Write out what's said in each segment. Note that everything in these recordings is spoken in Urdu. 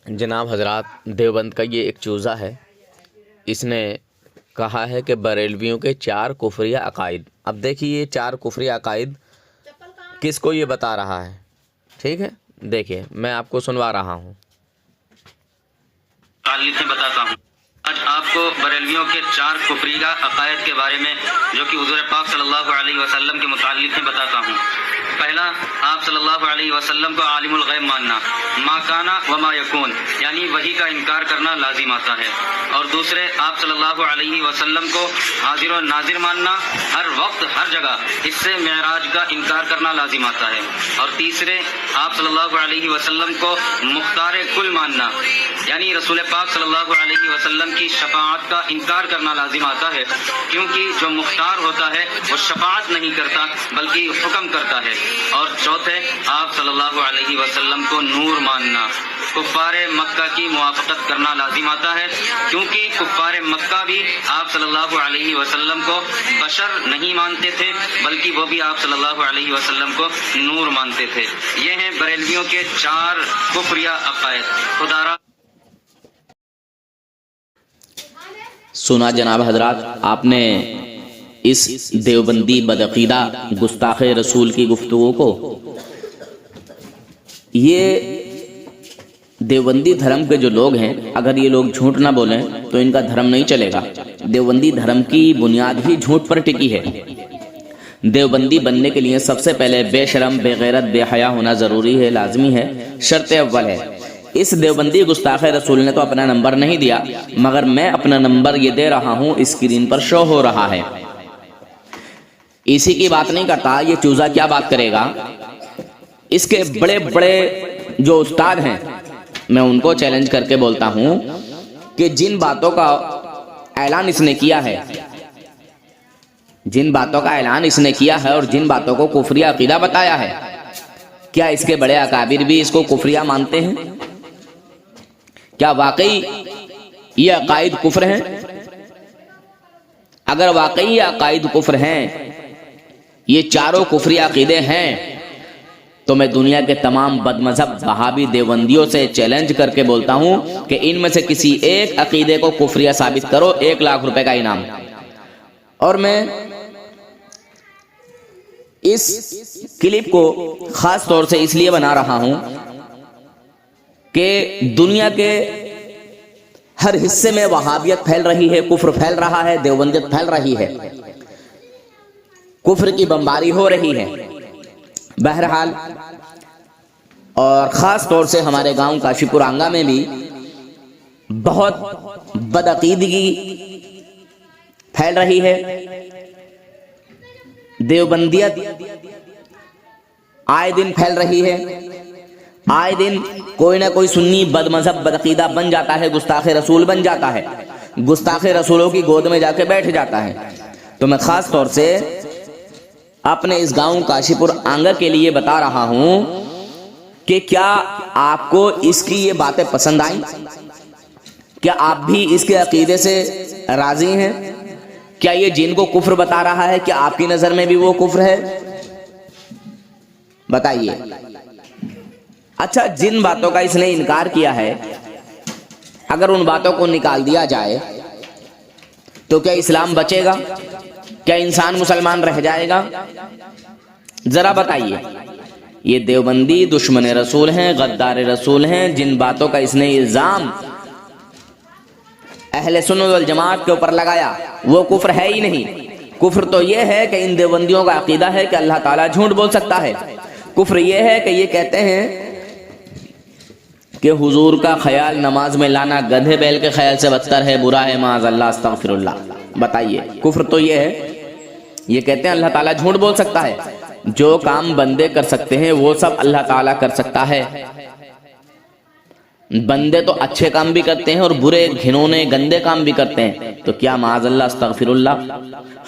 جناب حضرات، دیوبند کا یہ ایک چوزہ ہے، اس نے کہا ہے کہ بریلویوں کے 4 کفری عقائد۔ اب دیکھیے یہ 4 کفری عقائد کس کو یہ بتا رہا ہے، ٹھیک ہے؟ دیکھیے میں آپ کو سنوا رہا ہوں۔ تعلیقیں بتاتا ہوں۔ آج آپ کو بریلویوں کے 4 کفریہ عقائد کے بارے میں جو کہ حضور پاک صلی اللہ علیہ وسلم کے متعلق ہیں بتاتا ہوں۔ پہلا، آپ صلی اللہ علیہ وسلم کو عالم الغیب ماننا، ما کانا وما یکون، یعنی وحی کا انکار کرنا لازم آتا ہے۔ اور دوسرے، آپ صلی اللہ علیہ وسلم کو حاضر و ناظر ماننا، ہر وقت ہر جگہ اس سے معراج کا انکار کرنا لازم آتا ہے۔ اور تیسرے، آپ صلی اللہ علیہ وسلم کو مختار کل ماننا، یعنی رسول پاک صلی اللہ علیہ وسلم کی شفاعت کا انکار کرنا لازم آتا ہے، کیونکہ جو مختار ہوتا ہے وہ شفاعت نہیں کرتا بلکہ حکم کرتا ہے۔ اور چوتھے، آپ صلی اللہ علیہ وسلم کو نور ماننا، کفار مکہ کی موافقت کرنا لازم آتا ہے، کیونکہ کفار مکہ بھی آپ صلی اللہ علیہ وسلم کو بشر نہیں مانتے تھے بلکہ وہ بھی آپ صلی اللہ علیہ وسلم کو نور مانتے تھے۔ یہ ہیں بریلویوں کے 4 کفریہ عقائد۔ خدا را سنا جناب حضرات، آپ نے اس دیوبندی بدعقیدہ گستاخ رسول کی گفتگو کو۔ یہ دیوبندی دھرم کے جو لوگ ہیں، اگر یہ لوگ جھوٹ نہ بولیں تو ان کا دھرم نہیں چلے گا۔ دیوبندی دھرم کی بنیاد ہی جھوٹ پر ٹکی ہے۔ دیوبندی بننے کے لیے سب سے پہلے بے شرم، بے غیرت، بے حیا ہونا ضروری ہے، لازمی ہے، شرط اول ہے۔ اس دیوبندی گستاخ رسول نے تو اپنا نمبر نہیں دیا، مگر میں اپنا نمبر یہ دے رہا ہوں، اسکرین پر شو ہو رہا ہے۔ اسی کی بات نہیں کرتا، یہ چوزہ کیا بات کرے گا؟ اس کے بڑے بڑے جو استاد ہیں، میں ان کو چیلنج کر کے بولتا ہوں کہ جن باتوں کا اعلان اس نے کیا ہے، جن باتوں کا اعلان اس نے کیا ہے اور جن باتوں کو کفری عقیدہ بتایا ہے، کیا اس کے بڑے اکابر بھی اس کو کفریہ مانتے ہیں؟ کیا واقعی یہ عقائد کفر ہیں؟ اگر واقعی یہ عقائد کفر ہیں، یہ 4 کفری عقیدے ہیں، تو میں دنیا کے تمام بد مذہب وہابی دیوبندیوں سے چیلنج کر کے بولتا ہوں کہ ان میں سے کسی ایک عقیدے کو کفریہ ثابت کرو، 1 لاکھ روپے کا انعام۔ اور میں اس کلپ کو خاص طور سے اس لیے بنا رہا ہوں کہ دنیا کے ہر حصے میں وہابیت پھیل رہی ہے، کفر پھیل رہا ہے، دیوبندیت پھیل رہی ہے، کفر کی بمباری ہو رہی ہے۔ بہرحال، اور خاص طور سے ہمارے گاؤں کاشی پور آنگا میں بھی بہت بدعقیدگی پھیل رہی ہے۔ دیوبندیت آئے دن پھیل رہی ہے، آئے دن کوئی نہ کوئی سنی بد مذہب بدعقیدہ بن جاتا ہے، گستاخ رسول بن جاتا ہے، گستاخ رسولوں کی گود میں جا کے بیٹھ جاتا ہے۔ تو میں خاص طور سے اپنے اس گاؤں کاشی پور آنگا کے لیے بتا رہا ہوں کہ کیا آپ کو اس کی یہ باتیں پسند آئیں؟ کیا آپ بھی اس کے عقیدے سے راضی ہیں؟ کیا یہ جن کو کفر بتا رہا ہے، کیا آپ کی نظر میں بھی وہ کفر ہے؟ بتائیے۔ اچھا، جن باتوں کا اس نے انکار کیا ہے، اگر ان باتوں کو نکال دیا جائے تو کیا اسلام بچے گا؟ کیا انسان مسلمان رہ جائے گا؟ ذرا بتائیے۔ یہ دیوبندی دشمن رسول ہیں، غدار رسول ہیں، جن باتوں کا اس نے الزام اہل سنت والجماعت کے اوپر لگایا وہ کفر ہے ہی نہیں۔ کفر تو یہ ہے کہ ان دیوبندیوں کا عقیدہ ہے کہ اللہ تعالیٰ جھوٹ بول سکتا ہے۔ کفر یہ ہے کہ یہ کہتے ہیں کہ حضور کا خیال نماز میں لانا گدھے بیل کے خیال سے بدتر ہے، برا ہے، معاذ اللہ، استغفر اللہ۔ بتائیے، کفر تو یہ ہے، یہ کہتے ہیں اللہ تعالیٰ جھوٹ بول سکتا ہے۔ جو کام بندے کر سکتے ہیں وہ سب اللہ تعالیٰ کر سکتا ہے۔ بندے تو اچھے کام بھی کرتے ہیں اور برے گھنونے گندے کام بھی کرتے ہیں، تو کیا معاذ اللہ، استغفر اللہ،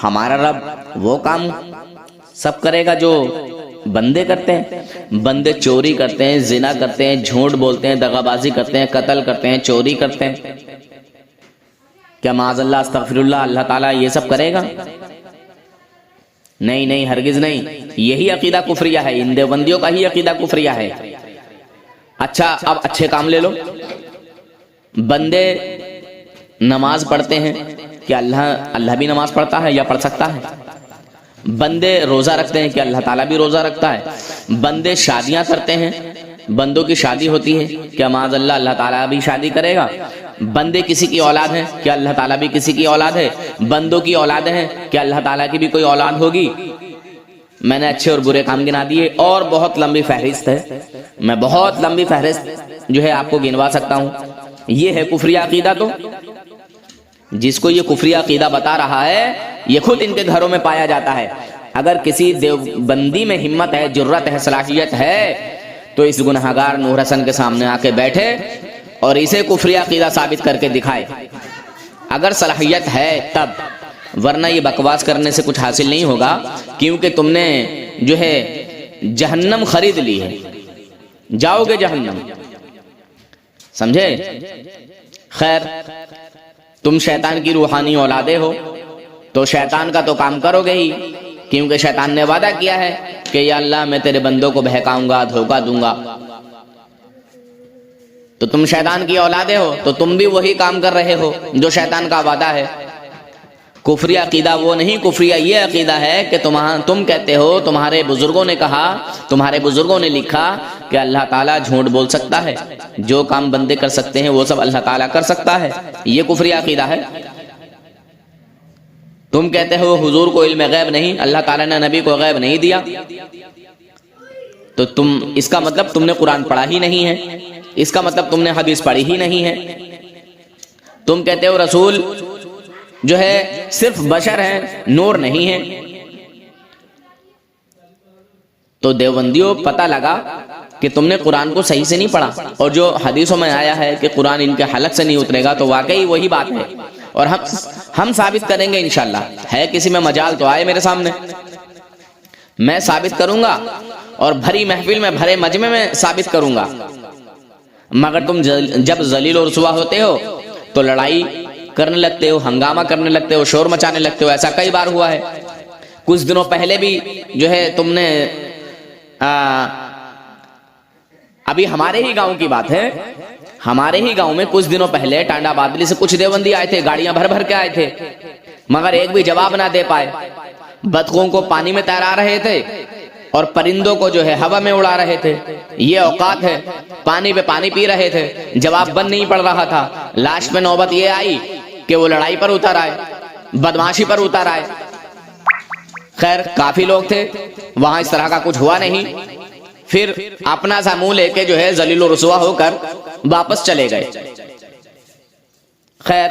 ہمارا رب وہ کام سب کرے گا جو بندے کرتے ہیں؟ بندے چوری کرتے ہیں، زنا کرتے ہیں، جھوٹ بولتے ہیں، دغا بازی کرتے ہیں، قتل کرتے ہیں، چوری کرتے ہیں، کیا معاذ اللہ، استغفر اللہ، اللہ تعالیٰ یہ سب کرے گا؟ نہیں نہیں، ہرگز نہیں۔ یہی عقیدہ کفریہ ہے، ان دیوبندیوں کا ہی عقیدہ کفریہ ہے۔ اچھا، اب اچھے کام لے لو۔ بندے نماز پڑھتے ہیں، کیا اللہ بھی نماز پڑھتا ہے یا پڑھ سکتا ہے؟ بندے روزہ رکھتے ہیں، کیا اللہ تعالیٰ بھی روزہ رکھتا ہے؟ بندے شادیاں کرتے ہیں، بندوں کی شادی ہوتی ہے، کیا معاذ اللہ تعالیٰ بھی شادی کرے گا؟ بندے کسی کی اولاد ہیں، کیا اللہ تعالیٰ بھی کسی کی اولاد ہے؟ بندوں کی اولادیں ہیں، کیا اللہ تعالیٰ کی بھی کوئی اولاد ہوگی؟ میں نے اچھے اور برے کام گنا دیے، اور بہت لمبی فہرست ہے، میں بہت لمبی فہرست جو ہے آپ کو گنوا سکتا ہوں۔ یہ ہے کفری عقیدہ، تو جس کو یہ کفری عقیدہ بتا رہا ہے یہ خود ان کے گھروں میں پایا جاتا ہے۔ اگر کسی دیوبندی میں ہمت ہے، جرت ہے، صلاحیت ہے تو اس گنہگار نور حسن کے سامنے آ کے بیٹھے اور اسے کفری عقیدہ ثابت کر کے دکھائے، اگر صلاحیت ہے تب، ورنہ یہ بکواس کرنے سے کچھ حاصل نہیں ہوگا، کیونکہ تم نے جو ہے جہنم خرید لی ہے، جاؤ گے جہنم، سمجھے؟ خیر، تم شیطان کی روحانی اولادیں ہو تو شیطان کا تو کام کرو گے ہی، کیونکہ شیطان نے وعدہ کیا ہے کہ یا اللہ میں تیرے بندوں کو بہکاؤں گا، دھوکہ دوں گا، تو تم شیطان کی اولادیں ہو تو تم بھی وہی کام کر رہے ہو جو شیطان کا وعدہ ہے۔ کفری عقیدہ وہ نہیں، کفری یہ عقیدہ ہے کہ تم کہتے ہو تمہارے بزرگوں نے کہا، تمہارے بزرگوں نے لکھا کہ اللہ تعالیٰ جھوٹ بول سکتا ہے، جو کام بندے کر سکتے ہیں وہ سب اللہ تعالیٰ کر سکتا ہے، یہ کفری عقیدہ ہے۔ تم کہتے ہو حضور کو علم غیب نہیں، اللہ تعالیٰ نے نبی کو غیب نہیں دیا، تو اس کا مطلب تم نے قرآن پڑھا ہی نہیں ہے، اس کا مطلب تم نے حدیث پڑھی ہی نہیں ہے۔ تم کہتے ہو رسول جو ہے صرف بشر ہیں، نور نہیں ہے، تو دیوبندیوں پتہ لگا کہ تم نے قرآن کو صحیح سے نہیں پڑھا، اور جو حدیثوں میں آیا ہے کہ قرآن ان کے حلق سے نہیں اترے گا تو واقعی وہی بات ہے، اور ہم ثابت کریں گے انشاءاللہ۔ ہے کسی میں مجال تو آئے میرے سامنے، میں ثابت کروں گا، اور بھری محفل میں، بھرے مجمع میں ثابت کروں گا، مگر تم جب ذلیل و رسوا ہوتے ہو تو لڑائی کرنے لگتے ہو، ہنگامہ کرنے لگتے ہو، شور مچانے لگتے ہو، ایسا کئی بار ہوا ہے۔ کچھ دنوں پہلے بھی جو ہے تم نے ابھی ہمارے ہی گاؤں کی بات ہے، ہمارے ہی گاؤں میں کچھ دنوں پہلے ٹانڈا بادلی سے کچھ دیوبندی آئے تھے، گاڑیاں بھر بھر کے آئے تھے، مگر ایک بھی جواب نہ دے پائے، بطخوں کو پانی میں تیرا رہے تھے اور پرندوں کو جو ہے ہوا میں اڑا رہے تھے، یہ اوقات ہے، پانی پہ پانی پی رہے تھے، جواب بند نہیں پڑ رہا تھا، لاسٹ میں نوبت یہ آئی کہ وہ لڑائی پر اتر آئے، بدماشی پر اتر آئے۔ خیر کافی لوگ تھے وہاں، اس طرح کا کچھ ہوا نہیں، پھر اپنا سا منہ لے کے جو ہے ذلیل و رسوا ہو کر واپس چلے گئے۔ خیر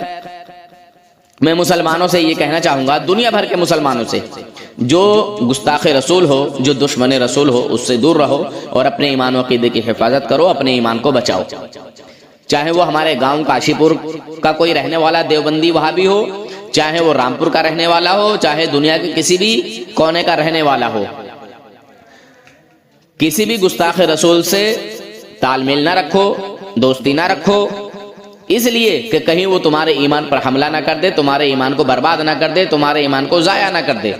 میں مسلمانوں سے یہ کہنا چاہوں گا، دنیا بھر کے مسلمانوں سے، جو گستاخ رسول ہو، جو دشمن رسول ہو، اس سے دور رہو اور اپنے ایمان و عقیدے کی حفاظت کرو، اپنے ایمان کو بچاؤ، چاہے وہ ہمارے گاؤں کاشی پور کا کوئی رہنے والا دیوبندی وہابی ہو، چاہے وہ رامپور کا رہنے والا ہو، چاہے دنیا کے کسی بھی کونے کا رہنے والا ہو، کسی بھی گستاخ رسول سے تال میل نہ رکھو، دوستی نہ رکھو، اس لیے کہ کہیں وہ تمہارے ایمان پر حملہ نہ کر دے، تمہارے ایمان کو برباد نہ کر دے، تمہارے ایمان کو ضائع نہ کر دے۔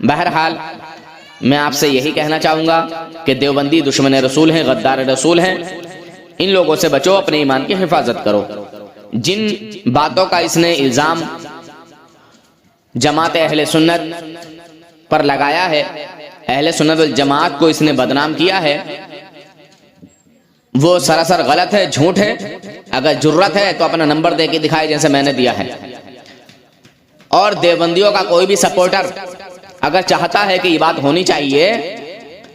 بہرحال میں آپ سے یہی کہنا چاہوں گا کہ دیوبندی دشمن رسول ہیں، غدار رسول ہیں، ان لوگوں سے بچو، اپنے ایمان کی حفاظت کرو۔ جن باتوں کا اس نے الزام جماعت اہل سنت پر لگایا ہے، اہل سنت والجماعت کو اس نے بدنام کیا ہے، وہ سراسر غلط ہے، جھوٹ ہے۔ اگر جرت ہے تو اپنا نمبر دے کے دکھائے جیسے میں نے دیا ہے، اور دیوبندیوں کا کوئی بھی سپورٹر اگر چاہتا ہے کہ یہ بات ہونی چاہیے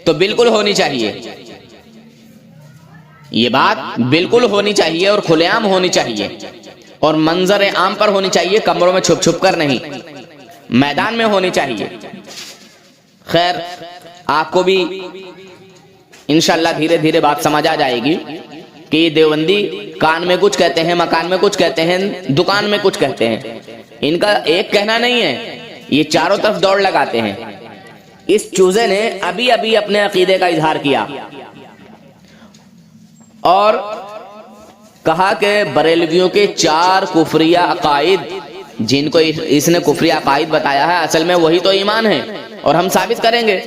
تو بالکل ہونی چاہیے، یہ بات بالکل ہونی چاہیے اور کھلے عام ہونی چاہیے، اور منظر عام پر ہونی چاہیے، کمروں میں چھپ چھپ کر نہیں، میدان میں ہونی چاہیے۔ خیر آپ کو بھی انشاءاللہ دھیرے دھیرے بات سمجھ آ جائے گی کہ یہ دیوبندی کان میں کچھ کہتے ہیں، مکان میں کچھ کہتے ہیں، دکان میں کچھ کہتے ہیں، ان کا ایک کہنا نہیں ہے، یہ چاروں طرف دوڑ لگاتے ہیں۔ اس چوزے نے ابھی ابھی اپنے عقیدے کا اظہار کیا اور کہا کہ بریلویوں کے 4 کفریہ عقائد، جن کو اس نے کفریہ عقائد بتایا ہے، اصل میں وہی تو ایمان ہے، اور ہم ثابت کریں گے،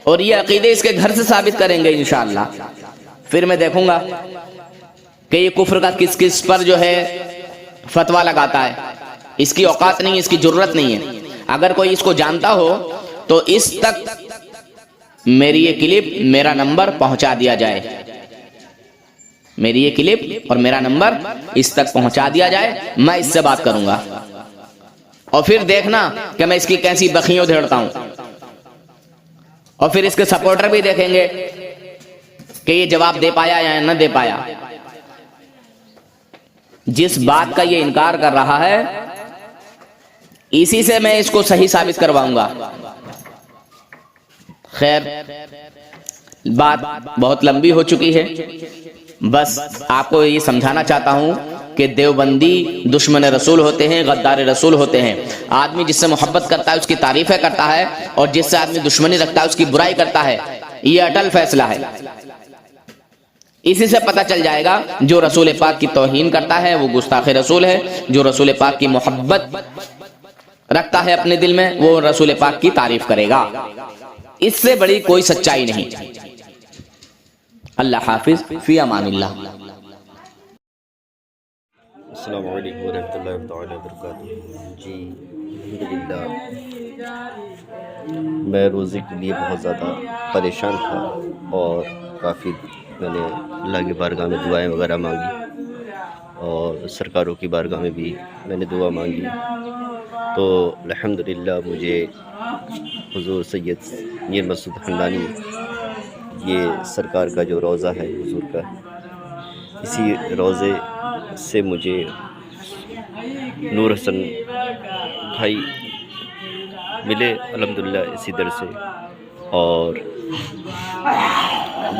اور یہ عقیدے اس کے گھر سے ثابت کریں گے انشاءاللہ۔ پھر میں دیکھوں گا کہ یہ کفر کا کس کس پر جو ہے فتویٰ لگاتا ہے. اس کی اوقات نہیں ہے، اس کی ضرورت نہیں ہے. اگر کوئی اس کو جانتا ہو تو اس تک میری یہ کلپ میرا نمبر پہنچا دیا جائے. میری یہ کلپ اور میرا نمبر اس تک پہنچا دیا جائے، میں اس سے بات کروں گا. اور پھر دیکھنا کہ میں اس کی کیسی بخیوں دھیڑتا ہوں. اور پھر اس کے سپورٹر بھی دیکھیں گے کہ یہ جواب دے پایا یا نہ دے پایا. جس بات کا یہ انکار کر رہا ہے اسی سے میں اس کو صحیح ثابت کرواؤں گا. خیر، بات بہت لمبی ہو چکی ہے. بس آپ کو یہ سمجھانا چاہتا ہوں کہ دیوبندی دشمن رسول ہوتے ہیں، غدار رسول ہوتے ہیں. آدمی جس سے محبت کرتا ہے اس کی تعریفیں کرتا ہے، اور جس سے آدمی دشمنی رکھتا ہے اس کی برائی کرتا ہے. یہ اٹل فیصلہ ہے. اسی سے پتہ چل جائے گا جو رسول پاک کی توہین کرتا ہے وہ گستاخ رسول ہے، جو رسول پاک کی محبت رکھتا ہے اپنے دل میں وہ رسول پاک کی تعریف کرے گا. اس سے بڑی کوئی سچائی نہیں. اللہ حافظ، فی امان اللہ. السلام علیکم ورحمۃ اللہ تعالیٰ وبرکاتہ. جی الحمدللہ میں روزے کے لیے بہت زیادہ پریشان تھا اور کافی میں نے اللہ کی بارگاہ میں دعائیں وغیرہ مانگی اور سرکاروں کی بارگاہ میں بھی میں نے دعا مانگی. تو الحمدللہ مجھے حضور سید میر مسعود حمدانی یہ سرکار کا جو روضہ ہے حضور کا، اسی روضے سے مجھے نور حسن بھائی ملے الحمدللہ اسی در سے. اور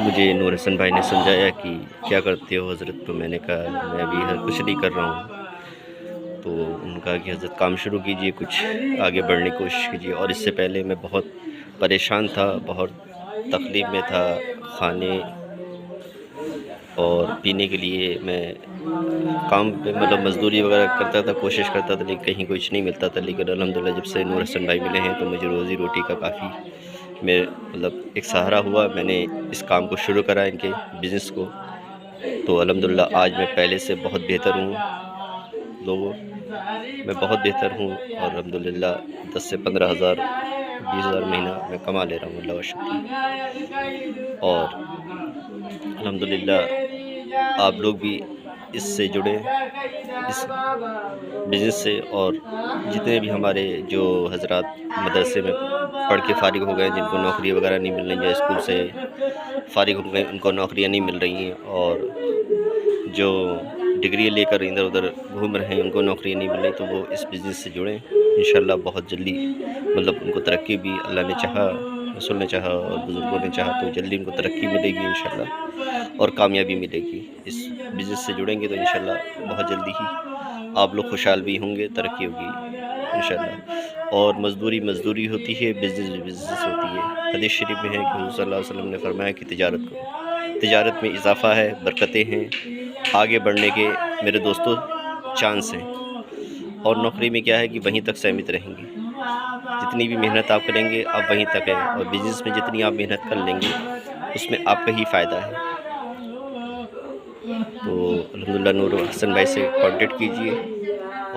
مجھے نور حسن بھائی نے سمجھایا کہ کیا کرتے ہو حضرت. تو میں نے کہا میں ابھی کچھ نہیں کر رہا ہوں. تو ان نے کہا کہ حضرت کام شروع کیجئے، کچھ آگے بڑھنے کی کوشش کیجئے. اور اس سے پہلے میں بہت پریشان تھا، بہت تکلیف میں تھا. کھانے اور پینے کے لیے میں کام پہ مطلب مزدوری وغیرہ کرتا تھا، کوشش کرتا تھا لیکن کہیں کچھ نہیں ملتا تھا. لیکن الحمدللہ جب سے نور حسن بھائی ملے ہیں تو مجھے روزی روٹی کا کافی میں مطلب ایک سہارا ہوا. میں نے اس کام کو شروع کرا، ان کے بزنس کو. تو الحمدللہ آج میں پہلے سے بہت بہتر ہوں. میں بہت بہتر ہوں اور الحمدللہ 10 سے 15 ہزار 20 ہزار مہینہ میں کما لے رہا ہوں. اللہ کا شکر. اور الحمدللہ آپ لوگ بھی اس سے جڑیں، اس بزنس سے. اور جتنے بھی ہمارے جو حضرات مدرسے میں پڑھ کے فارغ ہو گئے، جن کو نوکری وغیرہ نہیں مل رہی ہے، اسکول سے فارغ ہو گئے ان کو نوکریاں نہیں مل رہی ہیں، اور جو ڈگری لے کر ادھر ادھر گھوم رہے ہیں ان کو نوکریاں نہیں مل رہی، تو وہ اس بزنس سے جڑیں. انشاءاللہ بہت جلدی مطلب ان کو ترقی بھی اللہ نے چاہا، رسول نے چاہا اور بزرگوں نے چاہا تو جلدی ان کو ترقی ملے گی انشاءاللہ اور کامیابی ملے گی. اس بزنس سے جڑیں گے تو انشاءاللہ بہت جلدی ہی آپ لوگ خوشحال بھی ہوں گے، ترقی ہوگی انشاءاللہ. اور مزدوری ہوتی ہے، بزنس ہوتی ہے. حدیث شریف میں ہے کہ حضور صلی اللہ علیہ وسلم نے فرمایا کہ تجارت کرو، تجارت میں اضافہ ہے، برکتیں ہیں، آگے بڑھنے کے میرے دوستوں چانس ہیں. اور نوکری میں کیا ہے کہ وہیں تک سیمت رہیں گے. جتنی بھی محنت آپ کریں گے آپ وہیں تک ہے، اور بزنس میں جتنی آپ محنت کر لیں گے اس میں آپ کا ہی فائدہ ہے. تو الحمدللہ نور حسن بھائی سے کانٹیکٹ کیجئے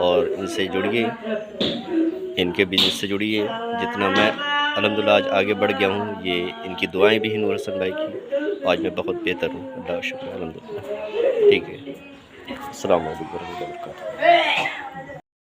اور ان سے جڑیے، ان کے بزنس سے جڑیے. جتنا میں الحمدللہ آج آگے بڑھ گیا ہوں یہ ان کی دعائیں بھی ہیں نور حسن بھائی کی. آج میں بہت بہتر ہوں، اللہ کا شکر الحمدللہ. ٹھیک ہے، السلام علیکم ورحمۃ اللہ وبرکاتہ.